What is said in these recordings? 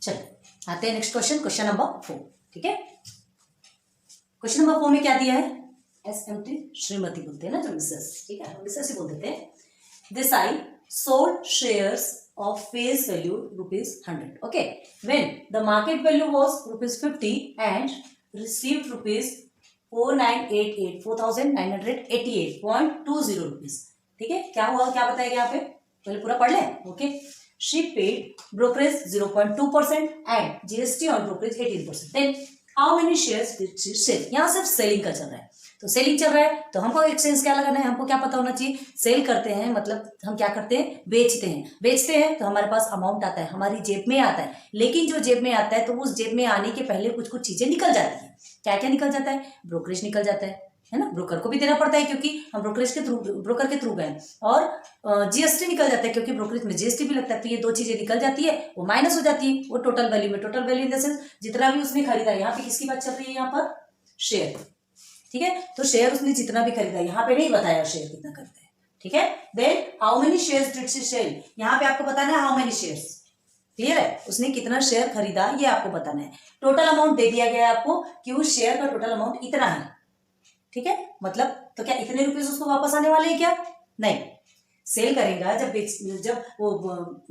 चलो आते हैं नेक्स्ट क्वेश्चन, क्वेश्चन नंबर 4। ठीक है, क्वेश्चन नंबर 4 में क्या दिया है? SMT श्रीमती बोलते हैं ना, जो मिसेस, ठीक है, मिसेस ही बोल देते हैं। Desai sold shares of face value ₹100. Okay, when the market value was ₹50 and received ₹4988,4988.20 ठीक है, क्या हुआ, क्या बताएगा यहाँ पे, पहले पूरा पढ़ लें। Okay, she paid brokerage 0.2% and GST on brokerage 18%. Then how many shares did she sell? यहाँ सिर्फ सेलिंग का चल रहा है, तो सेलिंग चल रहा है तो हमको एक्सचेंज क्या लगाना है, हमको क्या पता होना चाहिए। सेल करते हैं मतलब हम क्या करते हैं, बेचते हैं। बेचते हैं तो हमारे पास अमाउंट आता है, हमारी जेब में आता है, लेकिन जो जेब में आता है तो उस जेब में आने के पहले कुछ कुछ चीजें निकल जाती है। क्या क्या निकल जाता है? ब्रोकरेज निकल जाता है ना, ब्रोकर को भी देना पड़ता है क्योंकि हम ब्रोकर के थ्रू गए, और जीएसटी निकल जाता है क्योंकि ब्रोकरेज में जीएसटी भी लगता है। तो ये दो चीजें निकल जाती है, वो माइनस हो जाती है वो टोटल वैल्यू में। Total value in the sense जितना भी उसने खरीदा, यहाँ पे किसकी बात चल रही है, यहाँ पर शेयर, ठीक है, तो शेयर उसने जितना भी खरीदा, यहाँ पे नहीं बताया शेयर कितना करते हैं। ठीक है, then how many shares did she sell, यहाँ पे आपको बताना है हाउ मेनी शेयर्स। क्लियर है, उसने कितना शेयर खरीदा ये आपको बताना है। टोटल अमाउंट दे दिया गया है आपको कि उस शेयर का टोटल अमाउंट इतना है। ठीक है, मतलब तो क्या इतने रुपीस उसको वापस आने वाले हैं क्या? नहीं, सेल करेगा जब वो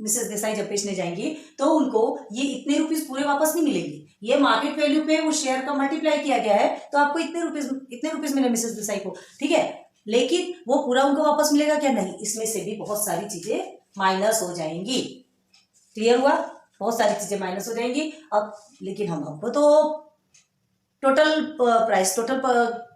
मिसेस देसाई जब बेचने जाएंगी तो उनको ये इतने रुपीस पूरे वापस नहीं मिलेंगे। ये मार्केट वैल्यू पे वो शेयर का मल्टीप्लाई किया गया है तो आपको इतने रुपीस मिले मिसेस देसाई को। ठीक है, लेकिन वो पूरा उनको वापस मिलेगा क्या? नहीं, इसमें से भी बहुत सारी चीजें माइनस हो जाएंगी। क्लियर हुआ, बहुत सारी चीजें माइनस हो जाएंगी। अब लेकिन हमको तो total price, total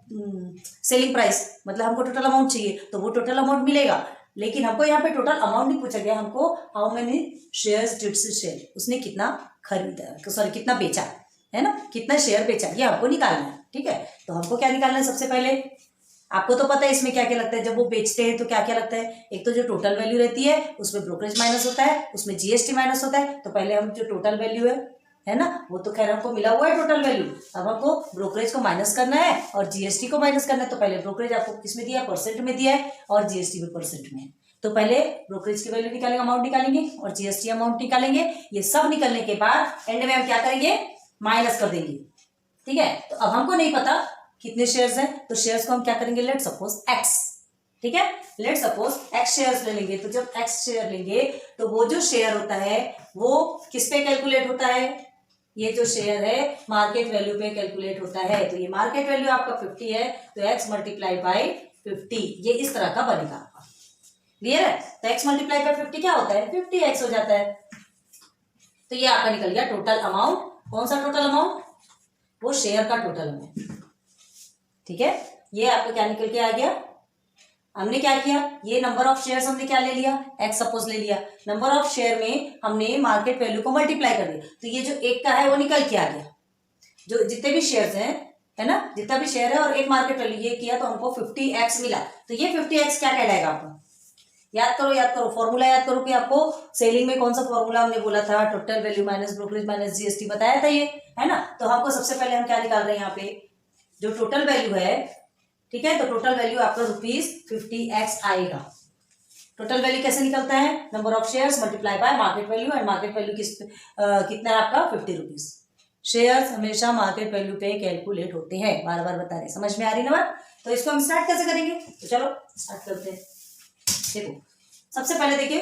selling price मतलब हमको टोटल अमाउंट चाहिए, तो वो टोटल अमाउंट मिलेगा। लेकिन हमको यहाँ पे टोटल अमाउंट नहीं पूछा गया, हमको how many shares did she sell, उसने कितना खरीदा, सॉरी कितना बेचा है ना, कितना शेयर बेचा, ये हमको निकालना है। ठीक है, तो हमको क्या निकालना है सबसे पहले, आपको तो पता है इसमें क्या क्या लगता है। जब वो बेचते हैं तो क्या क्या लगता है, एक तो जो टोटल वैल्यू रहती है उसमें ब्रोकरेज माइनस होता है, उसमें जीएसटी माइनस होता है। तो पहले हम जो टोटल वैल्यू है ना, वो तो खैर हमको मिला हुआ है टोटल वैल्यू, अब हमको ब्रोकरेज को माइनस करना है और जीएसटी को माइनस करना है। तो पहले ब्रोकरेज आपको किस में दिया है, परसेंट में दिया है, और जीएसटी भी परसेंट में है। तो पहले ब्रोकरेज की वैल्यू निकालेंगे, अमाउंट निकालेंगे, और जीएसटी अमाउंट निकालेंगे। ये सब निकलने के बाद एंड में हम क्या करेंगे, माइनस कर देंगे। ठीक है, तो अब हमको नहीं पता कितने शेयर्स हैं, तो शेयर्स को हम क्या करेंगे, लेट सपोज एक्स। ठीक है, लेट सपोज एक्स शेयर्स ले लेंगे। तो जब एक्स शेयर लेंगे तो वो जो शेयर होता है वो किस पे कैलकुलेट होता है, ये जो शेयर है मार्केट वैल्यू पे कैलकुलेट होता है। तो ये मार्केट वैल्यू आपका 50 है, तो x मल्टीप्लाई बाई 50, ये इस तरह का बनेगा आपका। क्लियर है, तो x मल्टीप्लाई बाई 50 क्या होता है, 50x हो जाता है। तो ये आपका निकल गया टोटल अमाउंट। कौन सा टोटल अमाउंट, वो शेयर का टोटल अमाउंट। ठीक है, ये आपका क्या निकल के आ गया, हमने क्या किया, ये नंबर ऑफ शेयर्स हमने क्या ले लिया, एक्स सपोज ले लिया। नंबर ऑफ शेयर में हमने मार्केट वैल्यू को मल्टीप्लाई कर दिया, तो ये जो एक का है वो निकल के आ गया। जो जितने भी शेयर्स हैं है ना, जितना भी शेयर है और एक मार्केट वैल्यू, ये किया तो हमको 50x मिला। तो ये 50x क्या कहलाएगा आपको, याद करो फॉर्मूला याद करो कि आपको सेलिंग में कौन सा फॉर्मूला हमने बोला था, total value minus brokerage minus GST बताया था ये, है ना। तो हमको सबसे पहले हम क्या निकाल रहे हैं, यहाँ पे जो टोटल वैल्यू है, ठीक है, तो टोटल वैल्यू आपका ₹50x आएगा। टोटल वैल्यू कैसे निकलता है, number of shares multiply by market value, and market value कितना है आपका, ₹50। शेयर्स हमेशा मार्केट वैल्यू पे कैलकुलेट होते हैं, बार बार बता रहे, समझ में आ रही ना बात। तो इसको हम स्टार्ट कैसे करेंगे, तो चलो स्टार्ट करते हैं। देखो सबसे पहले देखिए,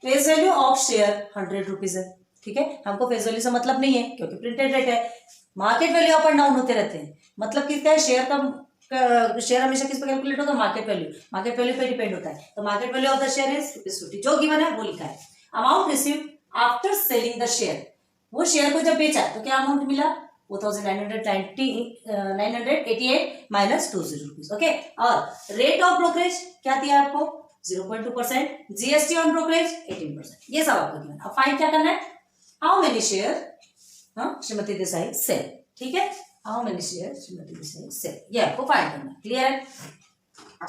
फेस वैल्यू ऑफ शेयर ₹100 है। ठीक है, हमको फेस वैल्यू से मतलब नहीं है क्योंकि प्रिंटेड रेट है। Market value up and down होते रहते हैं, मतलब कितना है, शेयर का शेयर हमेशा किस पे कैलकुलेट होगा, मार्केट वैल्यू पे डिपेंड होता है। तो market value of the share is ₹50, जो गिवन है वो लिखा है। Amount received after selling the share, वो शेयर को जब बेचा तो क्या अमाउंट मिला, 4988 माइनस ₹20। ओके, और रेट ऑफ ब्रोकरेज क्या दिया आपको, 0.2%, जीएसटी ऑन ब्रोकरेज 18%, ये सब आपको गिवन। अब फाइंड क्या करना है, how many share Shrimati Desai sell. ठीक है, how many share Shrimati Desai sell, ये आपको फाइंड करना है। क्लियर है। अब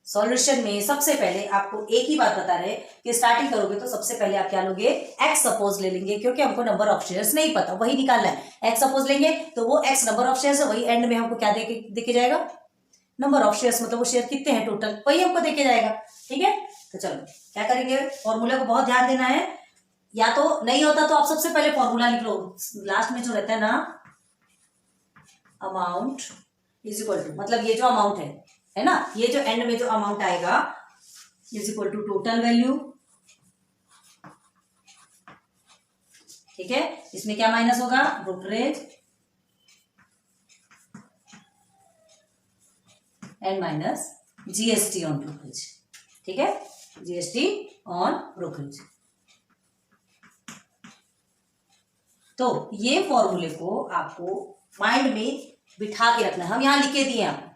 सॉल्यूशन में सबसे पहले आपको एक ही बात बता रहे कि स्टार्टिंग करोगे तो सबसे पहले आप क्या लोगे, एक्स सपोज ले लेंगे, क्योंकि हमको नंबर ऑफ शेयर्स नहीं पता, वही निकालना है। एक्स सपोज लेंगे तो वो एक्स नंबर ऑफ शेयर्स है, वही एंड में हमको क्या देके जाएगा, नंबर ऑफ शेयर्स, मतलब वो शेयर कितने हैं टोटल, वही हमको देके जाएगा। ठीक है, तो चलो क्या करेंगे, फॉर्मूला को बहुत ध्यान देना है। या तो नहीं होता तो आप सबसे पहले फॉर्मूला लिख लो, लास्ट में जो रहता है ना, अमाउंट इज इक्वल टू, मतलब ये जो अमाउंट है ना, ये जो एंड में जो अमाउंट आएगा is equal to total value, ठीक है। इसमें क्या माइनस होगा, brokerage and minus GST on brokerage, ठीक है, जीएसटी ऑन ब्रोकरेज। तो ये फॉर्मूले को आपको माइंड में बिठा के रखना है, हम यहां लिखे दिए आपको,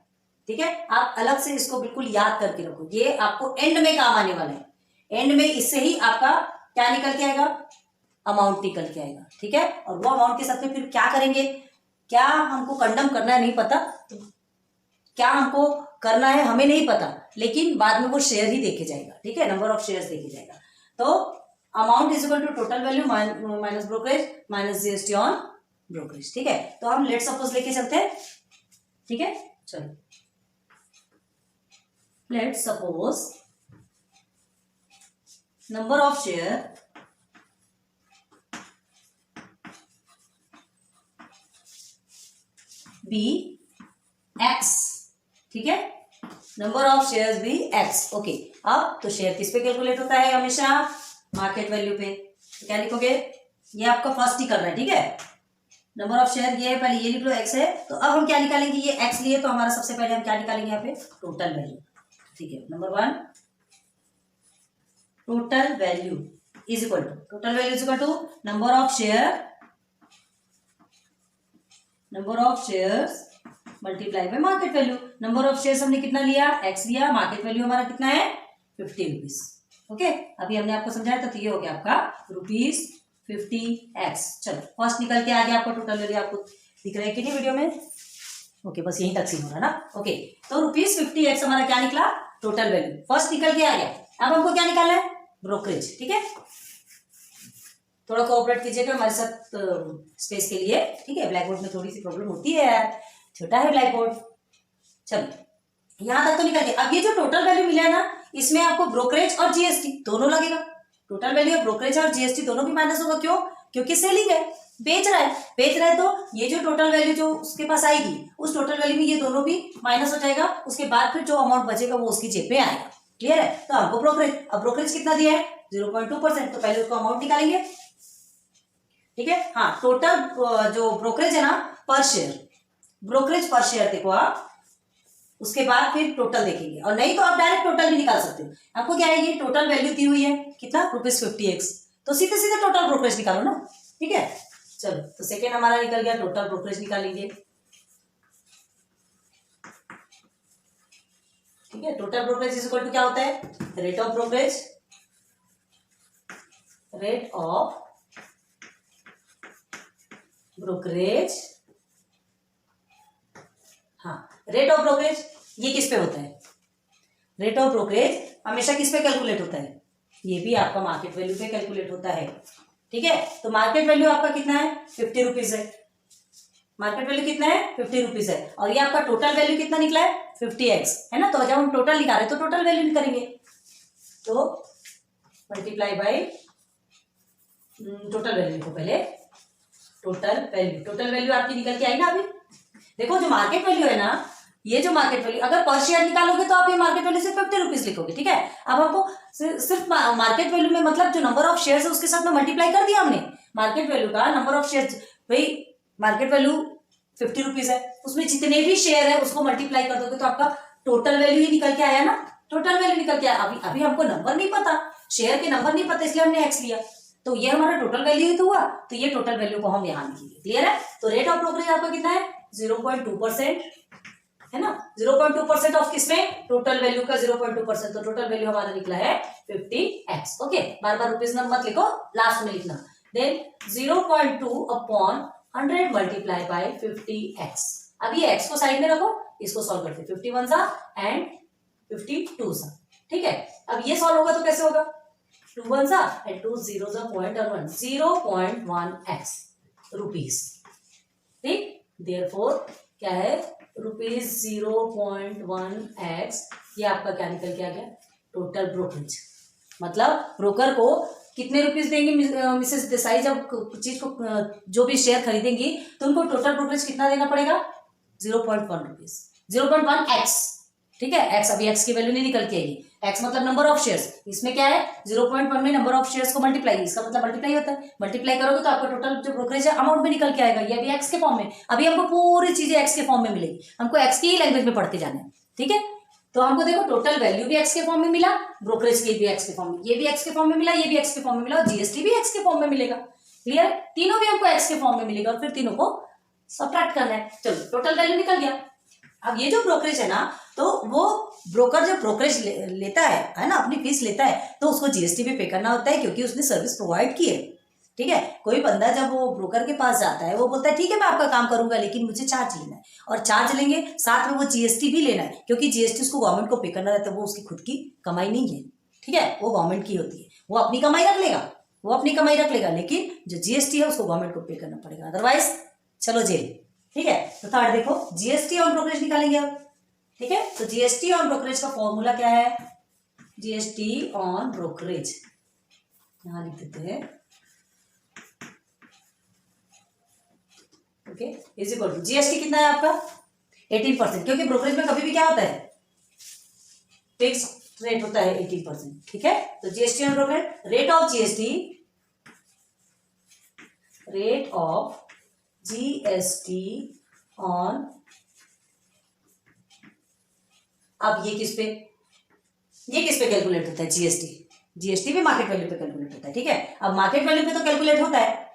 ठीक है। आप अलग से इसको बिल्कुल याद करके रखो, ये आपको एंड में काम आने वाला है। एंड में इससे ही आपका क्या निकल के आएगा, अमाउंट निकल के आएगा, ठीक है। और वो अमाउंट के साथ में फिर क्या करेंगे, क्या हमको कंडम करना है नहीं पता, क्या हमको करना है हमें नहीं पता, लेकिन बाद में वो शेयर ही देखे जाएगा, ठीक है, नंबर ऑफ शेयर्स देखे जाएगा। तो amount is equal to total value minus brokerage minus GST on brokerage, ठीक है। तो हम लेट सपोज लेके चलते हैं, ठीक है, चलो let suppose number of share be x, ठीक है, नंबर ऑफ शेयर्स भी एक्स, ओके। अब तो शेयर किस पे कैलकुलेट होता है, हमेशा मार्केट वैल्यू पे। तो क्या लिखोगे, ये आपका फर्स्ट ही कर रहा है, ठीक है, नंबर ऑफ शेयर ये है, पहले ये लिख लो एक्स है। तो अब हम क्या निकालेंगे, ये एक्स लिए तो हमारा सबसे पहले हम क्या निकालेंगे यहाँ पे, टोटल वैल्यू, ठीक है। Number one, total value is equal to, total value is equal to number of shares multiply by market value. Number of shares हमने कितना लिया, एक्स लिया, मार्केट वैल्यू हमारा कितना है, 50 रुपीज, ओके। अभी हमने आपको समझाया तो ये हो गया आपका ₹50x। चलो फर्स्ट निकल के आ गया आपको टोटल वैल्यू, आपको दिख रहा है कि नहीं वीडियो में, ओके, बस यहीं तक सीन हो रहा है ना, ओके। तो ₹50x हमारा क्या निकला, टोटल वैल्यू फर्स्ट निकल के आ गया। अब हमको क्या निकालना है, ब्रोकरेज, ठीक है। थोड़ा कोऑपरेट कीजिएगा हमारे साथ स्पेस के लिए, ठीक है, ब्लैक बोर्ड में थोड़ी सी प्रॉब्लम होती है यार, छोटा है ब्लैक बोर्ड। चलो यहां तक तो निकल गया। अब ये जो टोटल वैल्यू मिला है ना, इसमें आपको ब्रोकरेज और जीएसटी दोनों लगेगा। टोटल वैल्यू ब्रोकरेज और जीएसटी दोनों भी माइनस होगा, क्यों, क्योंकि सेलिंग है, बेच रहा है, तो ये जो टोटल वैल्यू जो उसके पास आएगी, उस टोटल वैल्यू में ये दोनों भी माइनस हो जाएगा। उसके बाद फिर जो अमाउंट बचेगा वो उसकी जेब में आएगा, क्लियर है। तो हमको ब्रोकरेज, अब ब्रोकरेज कितना दिया है, 0.2%, तो पहले उसको अमाउंट निकालेंगे, ठीक है। हाँ, टोटल जो ब्रोकरेज है ना, पर शेयर, ब्रोकरेज पर शेयर देखो आप, उसके बाद फिर टोटल देखेंगे, और नहीं तो आप डायरेक्ट टोटल भी निकाल सकते हो। आपको क्या है, ये टोटल वैल्यू दी हुई है कितना, ₹50x, तो सीधे सीधे टोटल ब्रोकरेज निकालो ना, ठीक है। चलो तो सेकेंड हमारा निकल गया, टोटल ब्रोकरेज निकालेंगे, ठीक है। Total brokerage is equal to क्या होता है, rate of brokerage, rate of brokerage, हाँ, रेट ऑफ ब्रोकरेज ये किस पे होता है, रेट ऑफ ब्रोकरेज हमेशा किस पे कैलकुलेट होता है, ये भी आपका मार्केट वैल्यू पे कैलकुलेट होता है, ठीक है। तो मार्केट वैल्यू आपका कितना है, 50 रुपीज है, मार्केट वैल्यू कितना है, 50 रुपीज है, और ये आपका टोटल वैल्यू कितना निकला है, 50x, है ना। तो जब हम टोटल निकाल रहे तो टोटल वैल्यू निकालेंगे, तो मल्टीप्लाई बाय टोटल वैल्यू को, पहले टोटल वैल्यू आपकी निकल के आई ना। अभी देखो जो मार्केट वैल्यू है ना, ये जो मार्केट वैल्यू, अगर पर शेयर निकालोगे तो आप ये मार्केट वैल्यू से 50 रुपीज लिखोगे, ठीक है। अब हमको सिर्फ मार्केट वैल्यू में, मतलब जो नंबर ऑफ शेयर्स है उसके साथ में मल्टीप्लाई कर दिया हमने, मार्केट वैल्यू का नंबर ऑफ शेयर्स, भाई मार्केट वैल्यू 50 रुपीज है, उसमें जितने भी शेयर है उसको मल्टीप्लाई कर दोगे तो आपका टोटल वैल्यू ही निकल के आया ना, टोटल वैल्यू निकल के आया। अभी हमको नंबर नहीं पता, शेयर के नंबर नहीं पता, इसलिए हमने एक्स लिया, तो ये हमारा टोटल वैल्यू ही तो हुआ, तो ये टोटल वैल्यू को हम यहाँ लिखेंगे, क्लियर है। तो रेट ऑफ ब्रोकरेज आपका कितना है, 0.2%, है ना, 0.2% ऑफ किसमें, टोटल वैल्यू का 0.2%, तो टोटल वैल्यू हमारा निकला है 50x, ओके। बार बार रुपीज नंबर मत लिखो, लास्ट में लिखना। Then 0.2 upon 100 multiply by 50x। अब ये x को साइड में रखो, इसको सॉल्व करते, 51 सा एंड 52 सा, ठीक है। अब ये सॉल्व होगा तो कैसे होगा, 2 1 सा एंड 2 0 सा, 0.1x रुपीज, ठीक। देयरफॉर क्या है, ₹0.1x, ये आपका क्या निकल के आ गया, टोटल ब्रोकरेज। मतलब ब्रोकर को कितने रुपीस देंगी मिसेस देसाई जब चीज को जो भी शेयर खरीदेंगी तो उनको टोटल ब्रोकरेज कितना देना पड़ेगा 0.1 रुपीज 0.1 एक्स। ठीक है, एक्स अभी एक्स की वैल्यू नहीं निकल के आएगी, एक्स मतलब नंबर ऑफ शेयर्स, इसमें क्या है 0.1 में नंबर ऑफ शेयर्स को मल्टीप्लाई, इसका मतलब मल्टीप्लाई होता है, मल्टीप्लाई करोगे तो आपका टोटल जो ब्रोकरेज है अमाउंट में निकल के आएगा। ये अभी एक्स के फॉर्म में, अभी हमको पूरी चीजें एक्स के फॉर्म में मिलेगी, हमको एक्स की ही लैंग्वेज में पढ़ते जाना है। ठीक है, तो हमको देखो टोटल वैल्यू भी एक्स के फॉर्म में मिला, ब्रोकरेज के भी एक्स के फॉर्म में, ये भी एक्स के फॉर्म में मिला, ये भी एक्स के फॉर्म में मिला, और जीएसटी भी एक्स के फॉर्म में मिलेगा। क्लियर, तीनों भी हमको एक्स के फॉर्म में मिलेगा और फिर तीनों को सबट्रैक्ट करना है। चलो टोटल वैल्यू निकल गया। अब ये जो ब्रोकरेज है ना, तो वो ब्रोकर जब ब्रोकरेज लेता है ना, अपनी फीस लेता है, तो उसको जीएसटी भी पे करना होता है क्योंकि उसने सर्विस प्रोवाइड की है। ठीक है, कोई बंदा जब वो ब्रोकर के पास जाता है, वो बोलता है ठीक है मैं आपका काम करूंगा लेकिन मुझे चार्ज लेना है, और चार्ज लेंगे साथ में वो जीएसटी भी लेना है, क्योंकि जीएसटी उसको गवर्नमेंट को पे करना रहता है, वो उसकी खुद की कमाई नहीं है। ठीक है, वो गवर्नमेंट की होती है, वो अपनी कमाई रख लेगा, वो अपनी कमाई रख लेगा, लेकिन जो जीएसटी है उसको गवर्नमेंट को पे करना पड़ेगा, अदरवाइज चलो जेल। ठीक है, तो थर्ड देखो जीएसटी ऑन ब्रोकरेज निकालेंगे अब। ठीक है, तो जीएसटी ऑन ब्रोकरेज का फॉर्मूला क्या है, जीएसटी ऑन ब्रोकरेज यहां लिख देते हैं, okay, is equal to GST कितना है आपका 18%, क्योंकि ब्रोकरेज में कभी भी क्या होता है फिक्स रेट होता है 18%। ठीक है, तो GST on brokerage, rate of GST, rate of GST on, अब ये किस पे कैलकुलेट होता है, जीएसटी भी मार्केट वैल्यू पे कैलकुलेट होता है। ठीक है, अब मार्केट वैल्यू पे तो कैलकुलेट होता है,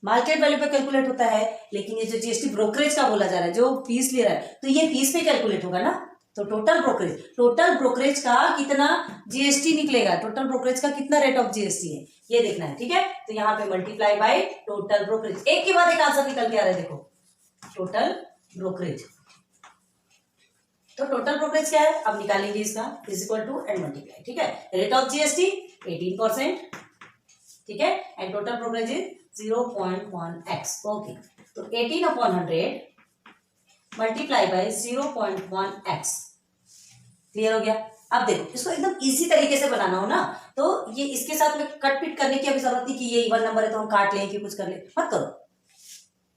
मार्केट वैल्यू पे कैलकुलेट होता है, लेकिन ये जो जीएसटी ब्रोकरेज का बोला जा रहा है, जो फीस ले रहा है, तो ये फीस पे कैलकुलेट होगा ना। तो टोटल ब्रोकरेज का कितना जीएसटी निकलेगा, टोटल ब्रोकरेज का कितना रेट ऑफ जीएसटी है ये देखना है। ठीक है, तो यहाँ पे मल्टीप्लाई बाय टोटल ब्रोकरेज, एक के बाद एक आंसर निकल के आ रहा है। देखो टोटल ब्रोकरेज, तो टोटल ब्रोकरेज क्या है, अब निकालेंगे इसका, is equal to and multiply. ठीक है, रेट ऑफ जीएसटी 18%, ठीक है, and total brokerage is 0.1x। Okay, तो 18/100 मल्टीप्लाई बाय 0.1x। क्लियर हो गया। अब देखो इसको एकदम इजी तरीके से बनाना हो ना, तो ये इसके साथ में कट पिट करने की अभी जरूरत नहीं कि ये इवन नंबर है तो हम काट लें कि कुछ कर ले, मत करो।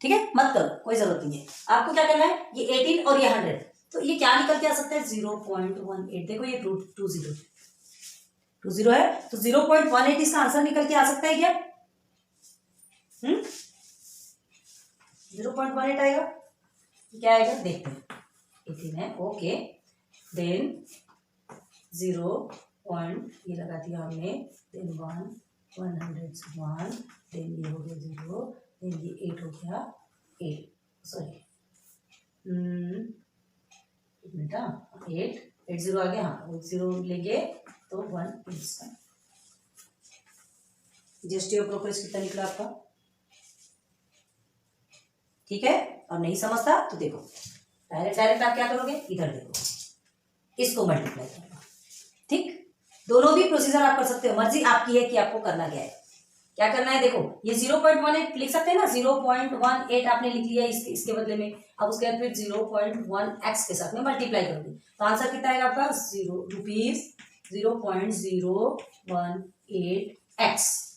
ठीक है, मत करो, कोई जरूरत नहीं है। आपको क्या करना है, ये 18 और ये 100, तो ये क्या निकल के आ सकता है 0.18। देखो ये 20 है, तो 0.18 इसका आंसर निकल के आ सकता है क्या? 0.18 आएगा, क्या आएगा देखते हैं। 18 है, ओके, देन 0. ये लगा दिया हमने, देन 1, 100 से 1, देन ये हो गया 0, देन ये 8 हो गया 8, सॉरी 8 0 आ गया, हाँ 0 लेंगे तो 1 इसका। जीएसटी ऑफ ब्रोकरेज कितना निकला आपका? ठीक है, और नहीं समझता तो देखो डायरेक्ट आप क्या करोगे, इधर देखो, इसको मल्टीप्लाई करना। ठीक, दोनों भी प्रोसीजर आप कर सकते हो, मर्जी आपकी है कि आपको करना क्या है। क्या करना है, देखो ये 0.18 लिख सकते हैं ना, 0.18 आपने लिख लिया इसके बदले में। अब उसके बाद फिर 0.1x के साथ में मल्टीप्लाई करोगे तो आंसर कितना आएगा आपका, ₹0.0118x।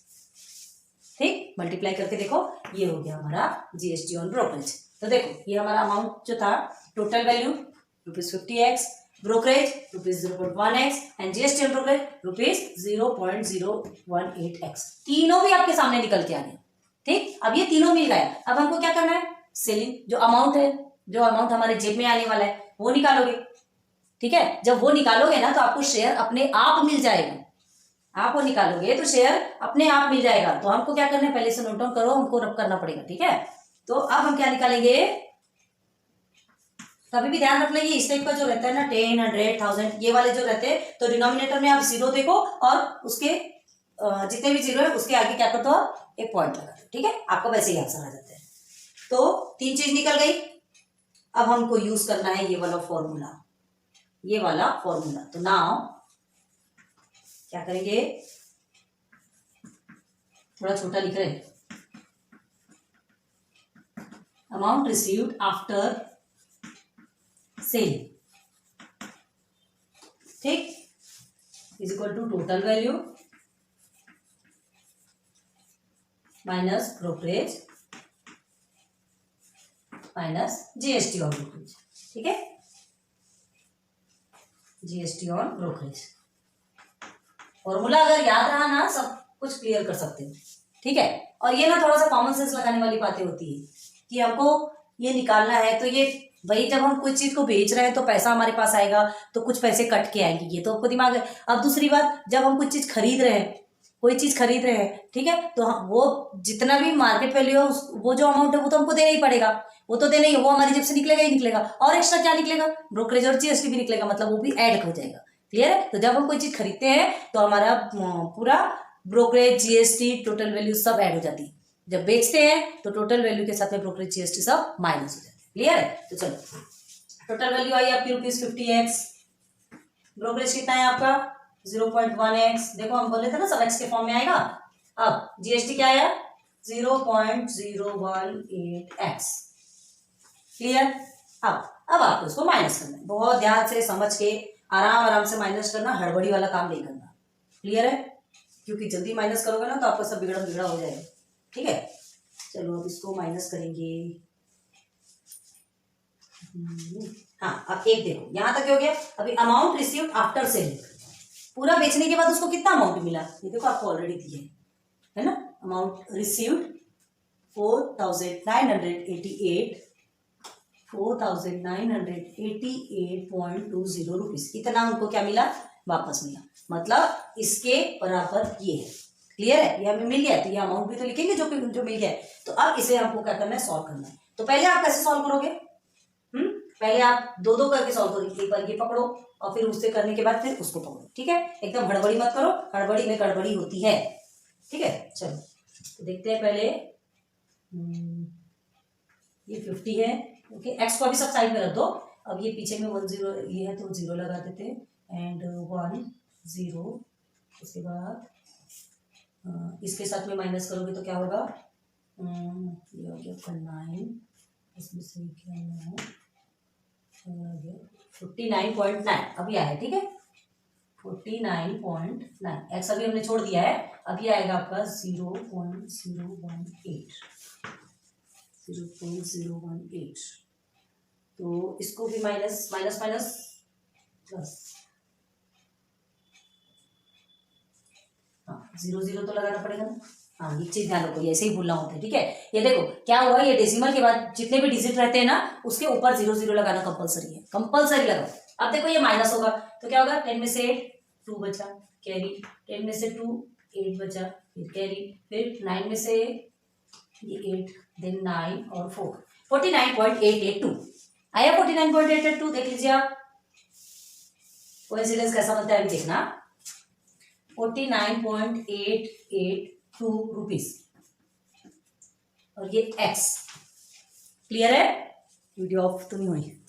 ठीक, मल्टीप्लाई करके देखो, ये हो गया हमारा जीएसटी ऑन ब्रोकरेज। तो देखो ये हमारा अमाउंट जो था, total value ₹50x, brokerage ₹0.1x and GST on brokerage ₹0.018x। तीनों भी आपके सामने निकल के आ गए। ठीक, अब ये तीनों मिल गए, अब हमको क्या करना है, सेलिंग जो अमाउंट है, जो अमाउंट हमारे जेब में आने वाला है वो निकालोगे। ठीक है, जब वो निकालोगे ना तो आपको शेयर अपने आप मिल जाएगा, आप वो निकालोगे तो शेयर अपने आप मिल जाएगा। तो हमको क्या करना है, पहले से नोट डाउन करो, हमको रब करना पड़ेगा। ठीक है, तो अब हम क्या निकालेंगे, कभी भी ध्यान रखना, ये इस टाइप का जो रहता है ना 10, 100, 1000 ये वाले जो रहते हैं, तो डिनोमिनेटर में आप 0 देखो और उसके जितने भी 0 है उसके आगे क्या कर दो, एक पॉइंट लगा दो। ठीक है, आपको वैसे ही आंसर आ जाता है। तो 3 चीज निकल गई। अब हमको यूज करना है ये वाला फॉर्मूला, ये वाला फॉर्मूला। तो नाउ क्या करेंगे, थोड़ा छोटा लिख रहे हैं, अमाउंट रिसीव्ड आफ्टर सेल, ठीक, is equal to total value minus brokerage minus GST on brokerage, ठीक है, जीएसटी ऑन ब्रोकरेज। फॉर्मूला अगर याद रहा ना सब कुछ क्लियर कर सकते हैं, ठीक है। और ये ना थोड़ा सा कॉमन सेंस लगाने वाली बातें होती है कि हमको ये निकालना है, तो ये वही जब हम कोई चीज को बेच रहे हैं तो पैसा हमारे पास आएगा तो कुछ पैसे कट के आएंगे, ये तो आपको दिमाग है। अब दूसरी बात, जब हम कुछ चीज खरीद रहे हैं, कोई चीज खरीद रहे हैं, ठीक है, तो वो जितना भी मार्केट वैल्यू है वो जो अमाउंट है वो तो हमको देना ही पड़ेगा, वो तो देना ही, वो हमारी जेब से निकलेगा ही निकलेगा। और एक्स्ट्रा क्या निकलेगा, ब्रोकरेज और जीएसटी भी निकलेगा, मतलब वो भी ऐड हो जाएगा। क्लियर है। तो जब हम कोई चीज खरीदते हैं तो हमारा पूरा ब्रोकरेज जीएसटी टोटल वैल्यू सब ऐड हो जाती है। जब बेचते हैं तो टोटल वैल्यू के साथ में ब्रोकरेज जीएसटी सब माइनस हो जाते हैं। क्लियर है। तो चलो टोटल वैल्यू आई आपकी ₹50x, ब्रोकरेज कितना है आपका 0.1x, देखो हम बोले थे ना सब x के फॉर्म में आएगा। अब जीएसटी क्या आया 0.018x। क्लियर। अब आपको इसको माइनस करना है, बहुत ध्यान से समझ के आराम आराम से माइनस करना, हड़बड़ी वाला काम नहीं करना। क्लियर है, क्योंकि जल्दी माइनस करोगे ना तो आपका सब बिगड़ा बिगड़ा हो जाएगा। ठीक है, चलो अब इसको माइनस करेंगे। हाँ, अब एक देखो यहां तक हो गया। अभी अमाउंट रिसीव्ड आफ्टर सेलिंग, पूरा बेचने के बाद उसको कितना अमाउंट मिला, ये देखो आपको ऑलरेडी दिया है ना। अमाउंट रिसीव्ड 4,988.20 रुपीज, इतना उनको क्या मिला, वापस मिला। मतलब इसके बराबर ये है। क्लियर है, ये हमें मिल गया, तो ये अमाउंट भी तो लिखेंगे जो मिल गया है। तो अब इसे हमको क्या करना है, सॉल्व करना है। तो पहले आप कैसे सॉल्व करोगे, पहले आप दो दो करके सॉल्व करोगे। एक बार ये पकड़ो और फिर उससे करने के बाद फिर उसको पकड़ो। ठीक है, एकदम हड़बड़ी मत करो, हड़बड़ी में गड़बड़ी होती है। ठीक है, चलो तो देखते हैं पहले। ये 50 है, ओके। एक्स को अभी सब साइड में रख दो। अब ये पीछे में 1 0 ये है तो 0 लगा देते हैं, एंड 1 0। उसके बाद इसके साथ में माइनस करोगे तो क्या होगा, ये हो गया 9, इसमें से क्या है 49.9 अभी आया। ठीक है, 49.9, एक्स अभी हमने छोड़ दिया है। अभी आएगा आपका 0.018। तो इसको भी माइनस माइनस माइनस प्लस, हाँ 0 0 तो लगाना पड़ेगा ना। हाँ, ये चीज ध्यान रखो, ऐसे ही भूलना होता है। ठीक है, ये देखो क्या हुआ, ये डेसिमल के बाद जितने भी डिजिट रहते हैं ना उसके ऊपर 0 0 लगाना कंपलसरी है, कंपलसरी लगाओ। अब देखो ये माइनस होगा तो क्या होगा, 10 में से 8 2 बचा, कैरी, 10 में से 2 8 बचा, फिर कैरी, फिर 9 में से ये 8, देन 9 और 4, 49.882 आया। 49.882 देख लीजिए आप, कोइंसिडेंस कैसा बनता है अभी देखना। 49.882 रुपीज और ये एक्स। क्लियर है, वीडियो ऑफ तो नहीं हुई।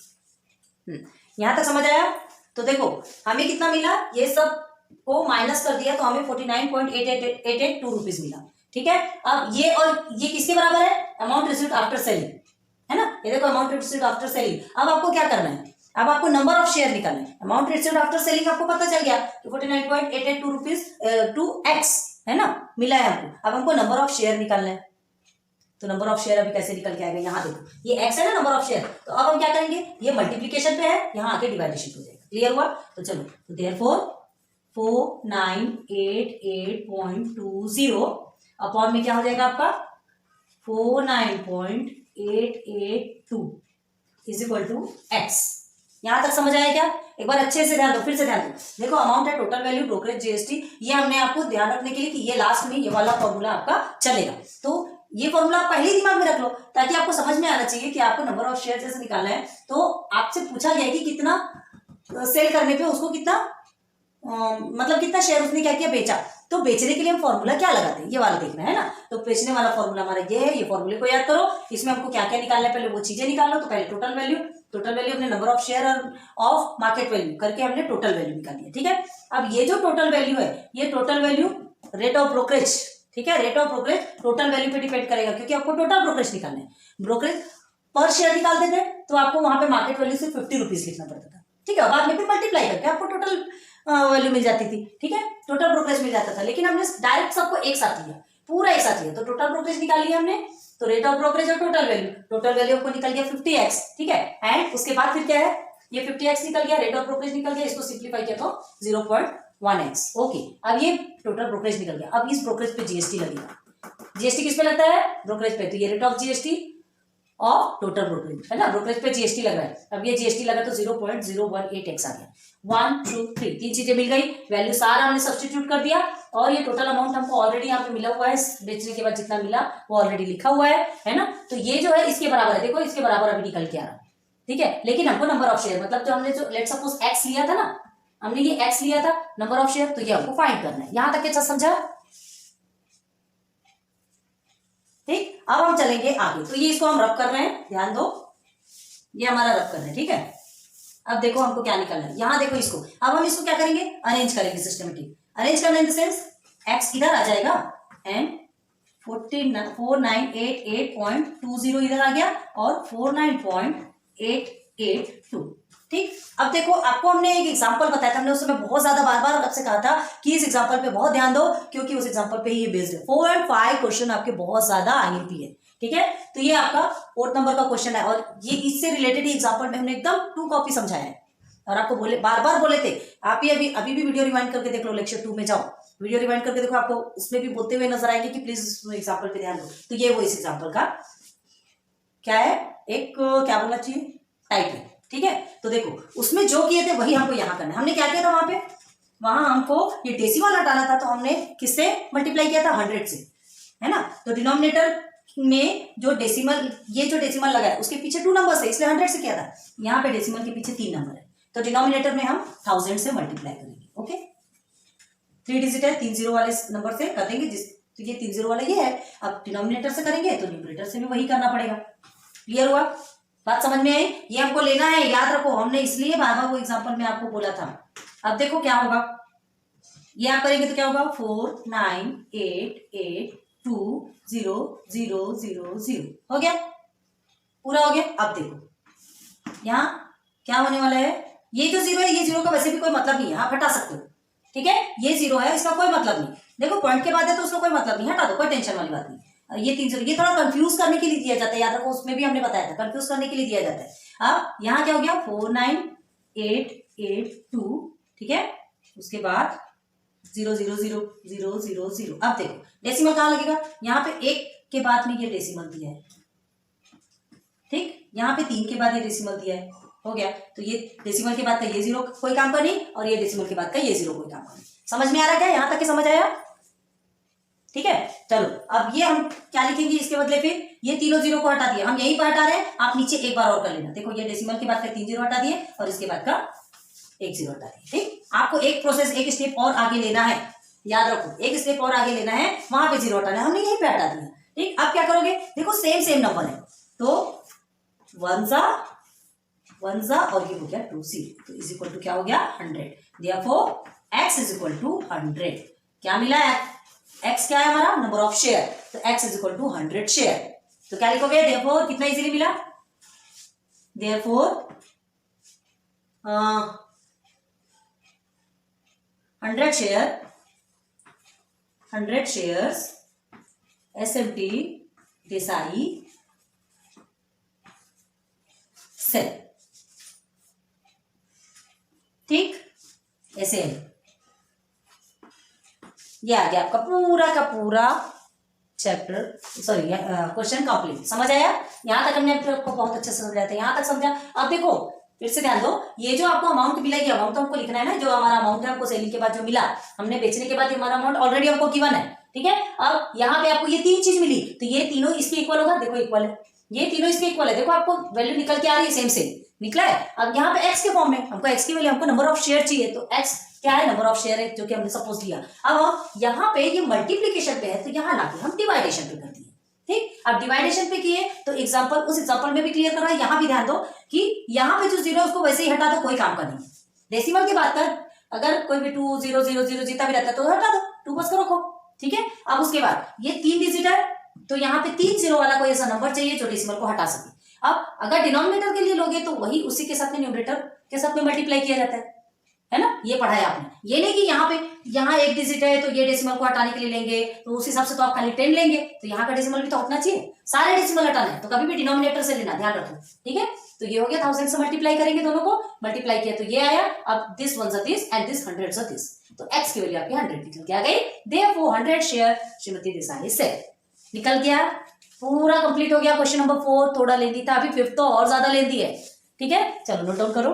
यहां तक समझ आया। तो देखो हमें कितना मिला, ये सब को माइनस कर दिया तो हमें 49.882 रुपीज मिला। ठीक है, अब ये और ये किसके बराबर है, अमाउंट रिसीव्ड आफ्टर सेलिंग, है ना। ये देखो अमाउंट रिसीव्ड आफ्टर सेलिंग। अब आपको क्या करना है, अब आपको नंबर ऑफ शेयर निकालना है। अमाउंट रिसीव्ड आफ्टर सेलिंग आपको पता चल गया कि 49.882 रुपीज 2x है ना, मिला है हमको। अब हमको नंबर ऑफ शेयर निकालना है। तो नंबर ऑफ शेयर अभी कैसे निकल के आएगा, यहाँ देखो ये x है ना नंबर ऑफ शेयर। तो अब हम क्या करेंगे, ये मल्टीप्लीकेशन पे है, यहाँ आके डिवाइडेशन हो जाएगा। क्लियर हुआ। तो चलो, तो देयरफॉर 4988.20 अपॉन में क्या हो जाएगा आपका 49.882 इज इक्वल टू एक्स। यहां तक समझ आया क्या, एक बार अच्छे से ध्यान दो, फिर से ध्यान दो। देखो अमाउंट है, टोटल वैल्यू, ब्रोकरेज, जीएसटी, ये हमने आपको ध्यान रखने के लिए कि ये लास्ट में ये वाला फॉर्मूला आपका चलेगा। तो ये फॉर्मूला आप पहले ही दिमाग में रख लो ताकि आपको समझ में आना चाहिए कि आपको नंबर ऑफ शेयर जैसे निकालना है। तो आपसे पूछा गया कि कितना सेल करने पे उसको कितना मतलब कितना शेयर उसने क्या किया, बेचा। तो बेचने के लिए हम फॉर्मूला क्या लगाते हैं, ये वाला देखना है ना। तो बेचने वाला फॉर्मूला हमारा ये है, ये फॉर्मूले को याद करो। इसमें हमको क्या क्या निकालना है, पहले वो चीजें निकाल लो। तो पहले टोटल वैल्यू हमने नंबर ऑफ शेयर और ऑफ मार्केट वैल्यू करके हमने टोटल वैल्यू निकाल दिया। ठीक है, अब ये जो टोटल वैल्यू है, ये total value rate of brokerage, ठीक है, rate of brokerage total value पे डिपेंड करेगा क्योंकि आपको टोटल ब्रोकरेज निकालना है। ब्रोकरेज पर शेयर निकालते थे तो आपको वहां पे मार्केट वैल्यू से 50 रुपीज लिखना पड़ता था। ठीक है, बाद में फिर मल्टीप्लाई करके आपको टोटल वैल्यू मिल जाती थी। ठीक है, टोटल ब्रोकरेज मिल जाता था। लेकिन हमने डायरेक्ट सबको एक साथ लिया पूरा एक साथ लिया तो टोटल ब्रोकरेज निकाल लिया हमने। तो रेट ऑफ ब्रोकरेज और टोटल वैल्यू आपको निकल गया 50x, ठीक है। एंड उसके बाद फिर क्या है, ये 50x निकल गया, रेट ऑफ ब्रोकरेज निकल गया, इसको सिंप्लीफाई किया तो 0.1x। ओके, अब ये टोटल ब्रोकरेज निकल गया। अब इस ब्रोकरेज पे जीएसटी लगेगा। जीएसटी किस पे लगता है, ब्रोकरेज पे, तो ये rate of GST of total brokerage है ना, ब्रोकरेज पे जीएसटी लग रहा है। अब ये जीएसटी लगा तो 0.018x आ गया। 1 2 3 तीन चीजें मिल गई, वैल्यू सारा हमने सब्स्टिट्यूट कर दिया और ये टोटल अमाउंट हमको ऑलरेडी यहाँ पे मिला हुआ है, बेचने के बाद जितना मिला वो ऑलरेडी लिखा हुआ है ना। तो ये जो है इसके बराबर है, देखो इसके बराबर अभी निकल के आ रहा है, ठीक है। लेकिन हमको नंबर ऑफ शेयर, मतलब जो हमने जो लेट सपोज x लिया था ना, हमने ये x लिया था नंबर ऑफ शेयर, तो ये हमको फाइंड करना है। यहां तक अच्छा समझा, ठीक। अब हम चलेंगे आगे, तो ये इसको हम रब कर रहे हैं, ध्यान दो, ये हमारा रब कर रहे हैं, ठीक है। अब देखो हमको क्या निकलना है, यहां देखो इसको, अब हम इसको क्या करेंगे, अरेंज करेंगे, सिस्टमेटिक अरेंज करना इन द सेंस x इधर आ जाएगा एंड 4988.20 इधर आ गया और 49.882, ठीक। अब देखो आपको हमने एक एग्जांपल बताया था, हमने उस समय बहुत ज्यादा बार बार आपसे कहा था कि इस एग्जांपल पे बहुत ध्यान दो, क्योंकि उस एग्जांपल पे ही ये बेस्ड है। 4 और 5 क्वेश्चन आपके बहुत ज्यादा आईएमपी है, ठीक है। तो ये आपका 4th नंबर का क्वेश्चन है और ये इससे रिलेटेड ही एग्जांपल में हमने एकदम 2 कॉपी समझाया है और आपको बोले बार बार बोले थे, आप ही अभी भी वीडियो रिवाइंड करके देख लो, लेक्चर 2 में जाओ, वीडियो रिवाइंड करके देखो, आपको उसमें भी बोलते हुए नजर आएंगे कि प्लीज एग्जाम्पल पे ध्यान दो। तो ये वो इस एग्जाम्पल का क्या है, एक क्या बोलना चाहिए, टाइप है, ठीक है। तो देखो उसमें जो किए थे वही हमको यहाँ करना है। हमने क्या किया था वहां पे, वहां हमको ये डेसिमल हटाना था, तो हमने किससे मल्टीप्लाई किया था, 100 से, है ना। तो डिनोमिनेटर में जो डेसिमल, ये जो डेसिमल लगा है उसके पीछे 2 नंबर है, इसलिए 100 से किया था। यहाँ पे डेसिमल के पीछे 3 नंबर है, तो डिनोमिनेटर में हम 1000 से मल्टीप्लाई करेंगे। ओके, 3 डिजिट है, 3 0 वाले नंबर से कर देंगे, तो ये 3 0 वाला ये है। अब डिनोमिनेटर से करेंगे तो न्यूमरेटर से भी वही करना पड़ेगा। क्लियर हुआ, बात समझ में आई। ये हमको लेना है, याद रखो, हमने इसलिए बार बार वो एग्जांपल में आपको बोला था। अब देखो क्या होगा, ये आप करेंगे तो क्या होगा, 49882000 हो गया, पूरा हो गया। अब देखो यहाँ क्या होने वाला है, ये जो 0 है, ये 0 का वैसे भी कोई मतलब नहीं है, आप हटा सकते हो, ठीक है। ये 0 है, इसका कोई मतलब नहीं, देखो पॉइंट के बाद है तो उसका कोई मतलब नहीं, हटा दो, कोई टेंशन वाली बात नहीं। ये 3 0, ये थोड़ा कंफ्यूज करने के लिए दिया जाता है, याद रखो, उसमें भी हमने बताया था, कंफ्यूज करने के लिए दिया जाता है। अब यहाँ क्या हो गया, 49882, ठीक है, उसके बाद 00000। अब देखो डेसिमल कहाँ लगेगा, यहाँ पे 1 के बाद में ये डेसिमल दिया है, ठीक, यहाँ पे 3 के बाद ये डेसिमल दिया है, हो गया। तो ये डेसिमल के बाद का ये 0 कोई काम का नहीं, और ये डेसिमल के बाद का ये 0 कोई काम का नहीं। समझ में आ रहा है क्या, यहाँ तक के समझ आया, ठीक है। चलो अब ये हम क्या लिखेंगे इसके बदले, फिर ये तीनों 0 को हटा दिया, हम यहीं पर हटा रहे हैं, आप नीचे एक बार और कर लेना। देखो ये डेसिमल के बाद का 3 0 हटा दिए और इसके बाद का 1 0 हटा दिए, ठीक। आपको एक प्रोसेस, एक स्टेप और आगे लेना है, याद रखो, एक स्टेप और आगे लेना है, वहां पे 0 हटाना है, हमने यहीं पे हटा दिया, ठीक। अब क्या करोगे, देखो सेम नंबर है, तो 1 जा और ये हो गया 2c, तो इज इक्वल टू क्या हो गया, 100। Therefore x is equal to 100। क्या मिला है, x क्या है हमारा, नंबर ऑफ शेयर, तो x is equal to 100 share. तो क्या लिखोगे, देयरफॉर कितना इजीली मिला, therefore 100 shares SMT Desai sell, ठीक, ऐसे है। ये आ गया आपका पूरा का पूरा चैप्टर, सॉरी क्वेश्चन कंप्लीट। समझ आया, यहां तक हमने आपको बहुत अच्छे से समझाया था, यहां तक समझा। अब देखो फिर से ध्यान दो, ये जो आपको अमाउंट मिला, ये अमाउंट तो हमको लिखना है ना, जो हमारा अमाउंट है हमको सेलिंग के बाद जो मिला, हमने बेचने के बाद हमारा अमाउंट ऑलरेडी हमको गिवन है, ठीक है। अब यहाँ पे आपको ये 3 चीज मिली, तो ये तीनों इसके इक्वल होगा, देखो इक्वल है, ये तीनों इसके इक्वल है, देखो आपको वैल्यू निकल के आ रही है, सेम निकला है। अब यहाँ पे x के फॉर्म में हमको x की वैल्यू, हमको नंबर ऑफ शेयर चाहिए, तो x क्या है, नंबर ऑफ शेयर है, जो कि हमने सपोज लिया। अब हम यहाँ पे ये मल्टीप्लीकेशन पे है, तो यहाँ लाके हम डिवाइडेशन पे कर दिए, ठीक। अब डिवाइडेशन पे किए तो एग्जांपल, उस एग्जांपल में भी क्लियर कर रहा है, यहाँ भी ध्यान दो कि यहाँ पे जो 0 है उसको वैसे ही हटा दो, कोई काम का नहीं। डेसिमल के बाद कर अगर कोई भी 2 0 0 0 जितना भी रहता है तो हटा दो, 2 बस को रखो, ठीक है। अब उसके बाद ये 3 डिजिट है, तो यहाँ पे 3 0 वाला कोई ऐसा नंबर चाहिए जो डेसिमल को हटा सके। अब अगर डिनोमिनेटर के लिए लोगे तो वही उसी के साथ में न्यूमरेटर के साथ में मल्टीप्लाई किया जाता है ना। ये पढ़ा है आपने। ये नहीं कि यहाँ एक डिजिट है तो ये डेसिमल को हटाने के लिए लेंगे तो उस हिसाब से तो आप खाली 10 लेंगे, तो यहाँ का डेसिमल भी तो हटना चाहिए, सारे डेसिमल हटाना है, तो कभी भी डिनोमिनेटर से लेना, ध्यान रखो, ठीक है। तो ये हो गया 1000 से मल्टीप्लाई करेंगे, दोनों को मल्टीप्लाई किया तो ये आया। अब this one this and this 100 this, तो x की वैल्यू आपकी 100 निकल के आ गई। देयरफॉर 100 शेयर श्रीमती देसाई से निकल गया। पूरा कंप्लीट हो गया क्वेश्चन नंबर 4। थोड़ा लेंदी था, अभी 5th तो और ज्यादा लेंदी है, ठीक है। चलो नोट डाउन करो।